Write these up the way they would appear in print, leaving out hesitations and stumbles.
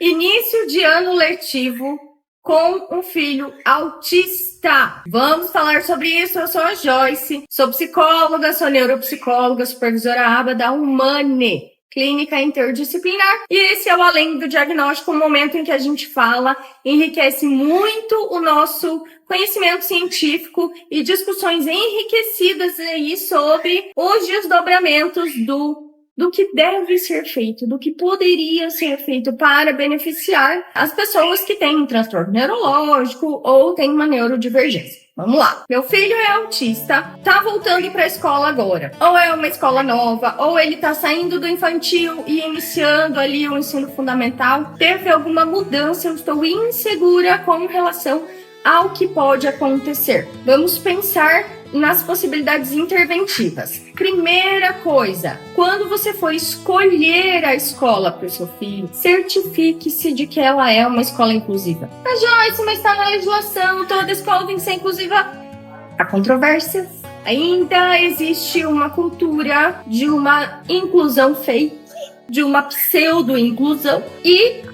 Início de ano letivo com um filho autista. Vamos falar sobre isso. Eu sou a Joyce, sou psicóloga, sou neuropsicóloga, supervisora ABA da Humane, Clínica Interdisciplinar. E esse é o Além do Diagnóstico, um momento em que a gente fala, enriquece muito o nosso conhecimento científico e discussões enriquecidas aí sobre os desdobramentos do que deve ser feito, do que poderia ser feito para beneficiar as pessoas que têm um transtorno neurológico ou têm uma neurodivergência. Vamos lá. Meu filho é autista, tá voltando para a escola agora. Ou é uma escola nova, ou ele tá saindo do infantil e iniciando ali o ensino fundamental. Teve alguma mudança, eu estou insegura com relação ao que pode acontecer. Vamos pensar nas possibilidades interventivas. Primeira coisa, quando você for escolher a escola para o seu filho, certifique-se de que ela é uma escola inclusiva. Mas Joyce, mas está na legislação, toda escola tem que ser inclusiva. Há controvérsias. Ainda existe uma cultura de uma inclusão fake, de uma pseudo-inclusão, e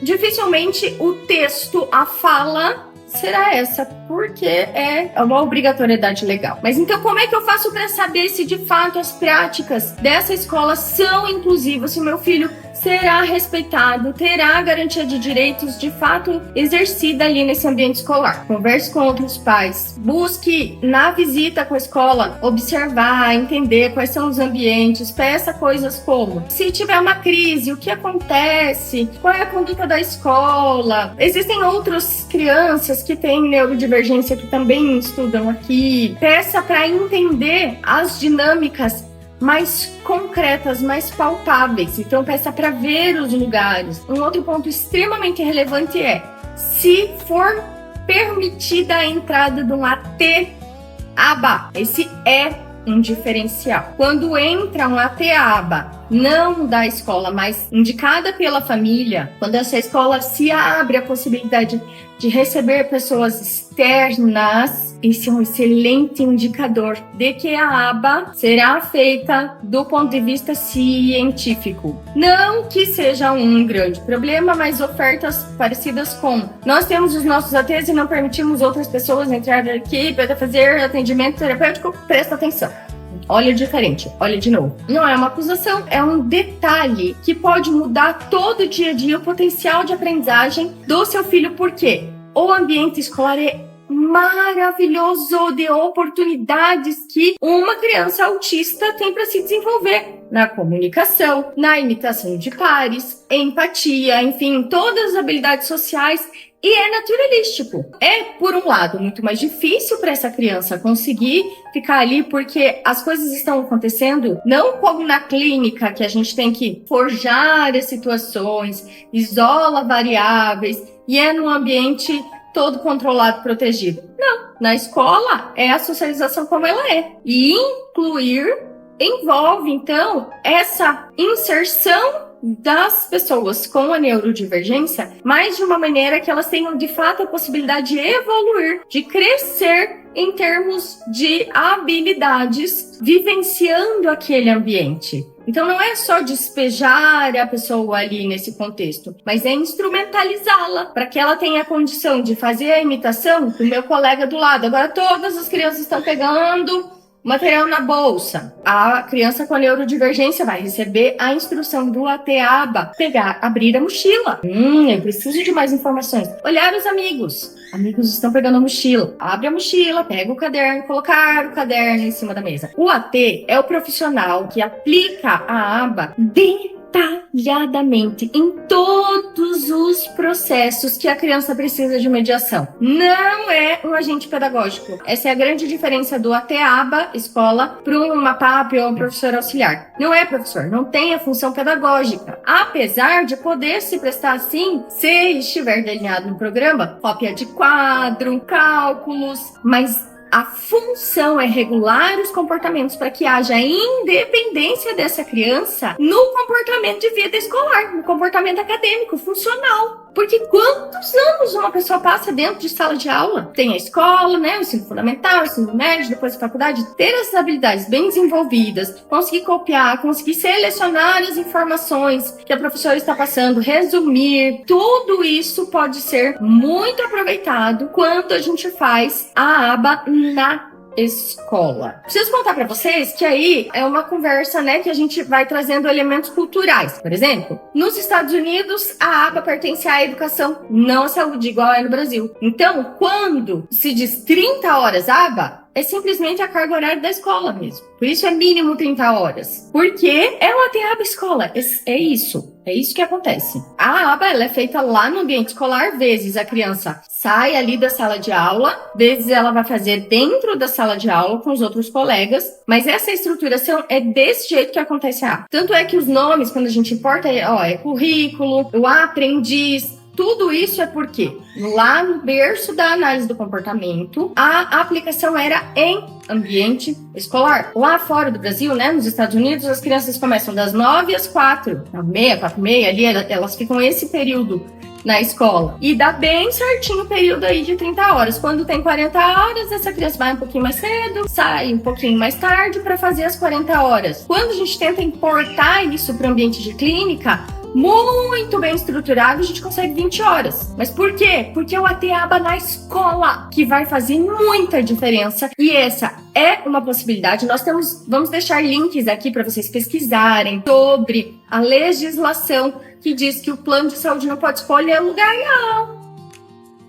dificilmente o texto, a fala, será essa, porque é uma obrigatoriedade legal. Mas então como é que eu faço para saber se de fato as práticas dessa escola são inclusivas, se o meu filho será respeitado, terá a garantia de direitos de fato exercida ali nesse ambiente escolar? Converse com outros pais, busque na visita com a escola observar, entender quais são os ambientes, peça coisas como: se tiver uma crise, o que acontece, qual é a conduta da escola. Existem outras crianças que têm neurodivergência que também estudam aqui. Peça para entender as dinâmicas mais concretas, mais palpáveis. Então, peça para ver os lugares. Um outro ponto extremamente relevante é: se for permitida a entrada de um AT-ABA, esse é um diferencial. Quando entra um AT-ABA, não da escola, mas indicada pela família, quando essa escola se abre a possibilidade de receber pessoas externas, esse é um excelente indicador de que a aba será feita do ponto de vista científico. Não que seja um grande problema, mas ofertas parecidas com: nós temos os nossos ATs e não permitimos outras pessoas entrar aqui para fazer atendimento terapêutico. Presta atenção. Olha diferente, olha de novo. Não é uma acusação, é um detalhe que pode mudar todo o dia a dia o potencial de aprendizagem do seu filho, porque o ambiente escolar é maravilhoso de oportunidades que uma criança autista tem para se desenvolver na comunicação, na imitação de pares, empatia, enfim, todas as habilidades sociais. E é naturalístico. É, por um lado, muito mais difícil para essa criança conseguir ficar ali, porque as coisas estão acontecendo não como na clínica, que a gente tem que forjar as situações, isola variáveis, e é num ambiente todo controlado, protegido. Não, na escola é a socialização como ela é. E incluir envolve, então, essa inserção das pessoas com a neurodivergência, mas de uma maneira que elas tenham de fato a possibilidade de evoluir, de crescer em termos de habilidades, vivenciando aquele ambiente. Então não é só despejar a pessoa ali nesse contexto, mas é instrumentalizá-la para que ela tenha a condição de fazer a imitação do meu colega do lado. Agora todas as crianças estão pegando material na bolsa. A criança com a neurodivergência vai receber a instrução do AT-ABA, abrir a mochila. Eu preciso de mais informações. Olhar os amigos. Amigos estão pegando a mochila. Abre a mochila, pega o caderno, colocar o caderno em cima da mesa. O AT é o profissional que aplica a aba detalhadamente em todos os processos que a criança precisa de mediação. Não é um agente pedagógico. Essa é a grande diferença do AT-ABA, escola, para uma PAP ou um professor auxiliar. Não é professor, não tem a função pedagógica. Apesar de poder se prestar assim, se estiver delineado no programa, cópia de quadro, cálculos, mas a função é regular os comportamentos para que haja independência dessa criança no comportamento de vida escolar, no comportamento acadêmico, funcional. Porque quantos anos uma pessoa passa dentro de sala de aula? Tem a escola, né, o ensino fundamental, o ensino médio, depois a faculdade. Ter essas habilidades bem desenvolvidas, conseguir copiar, conseguir selecionar as informações que a professora está passando, resumir, tudo isso pode ser muito aproveitado quando a gente faz a aba na escola. Preciso contar para vocês que aí é uma conversa, né, que a gente vai trazendo elementos culturais. Por exemplo, nos Estados Unidos, a aba pertence à educação, não à saúde, igual é no Brasil. Então, quando se diz 30 horas aba, é simplesmente a carga horária da escola mesmo. Por isso é mínimo 30 horas. Porque é uma aba escola. É isso. É isso que acontece. A aba ela é feita lá no ambiente escolar. Vezes a criança sai ali da sala de aula. Vezes ela vai fazer dentro da sala de aula com os outros colegas. Mas essa estruturação é desse jeito que acontece a aba. Tanto é que os nomes, quando a gente importa, é currículo, o aprendiz. Tudo isso é porque lá no berço da análise do comportamento, a aplicação era em ambiente escolar. Lá fora do Brasil, né, nos Estados Unidos, as crianças começam das 9 às 4, 4h30, ali elas ficam esse período na escola. E dá bem certinho o período aí de 30 horas. Quando tem 40 horas, essa criança vai um pouquinho mais cedo, sai um pouquinho mais tarde para fazer as 40 horas. Quando a gente tenta importar isso para o ambiente de clínica, muito bem estruturado, a gente consegue 20 horas. Mas por quê? Porque o AT-ABA na escola, que vai fazer muita diferença. E essa é uma possibilidade. Vamos deixar links aqui para vocês pesquisarem sobre a legislação que diz que o plano de saúde não pode escolher lugar, não.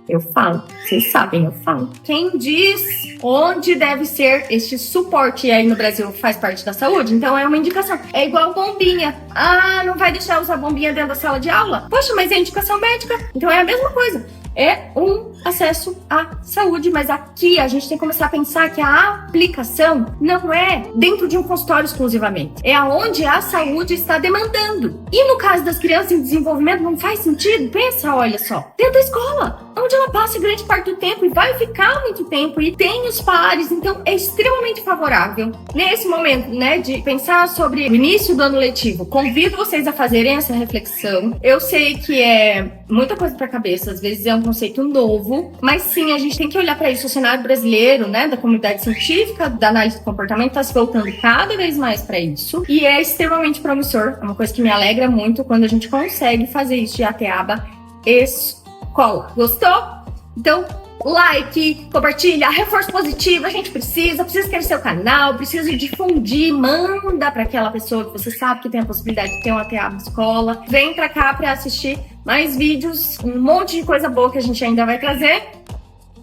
Eu falo, vocês sabem, eu falo. Quem diz onde deve ser este suporte aí no Brasil faz parte da saúde, então é uma indicação. É igual bombinha. Ah, não vai deixar usar bombinha dentro da sala de aula? Poxa, mas é indicação médica. Então é a mesma coisa. É um acesso à saúde, mas aqui a gente tem que começar a pensar que a aplicação não é dentro de um consultório exclusivamente. É aonde a saúde está demandando. E no caso das crianças em desenvolvimento, não faz sentido? Pensa, olha só, dentro da escola, onde ela passa grande parte do tempo e vai ficar muito tempo e tem os pares, então é extremamente favorável. Nesse momento, né, de pensar sobre o início do ano letivo, convido vocês a fazerem essa reflexão. Eu sei que é muita coisa para a cabeça, às vezes é um conceito novo, mas sim, a gente tem que olhar para isso. O cenário brasileiro, né, da comunidade científica, da análise do comportamento, está se voltando cada vez mais para isso e é extremamente promissor. É uma coisa que me alegra muito quando a gente consegue fazer isso de AT-ABA escola. Gostou? Então, like, compartilha, reforço positivo, a gente precisa crescer o canal, precisa difundir, manda para aquela pessoa que você sabe que tem a possibilidade de ter um AT-ABA escola. Vem para cá para assistir mais vídeos, um monte de coisa boa que a gente ainda vai trazer.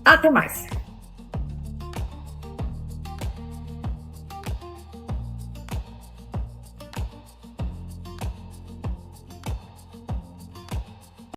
Até mais!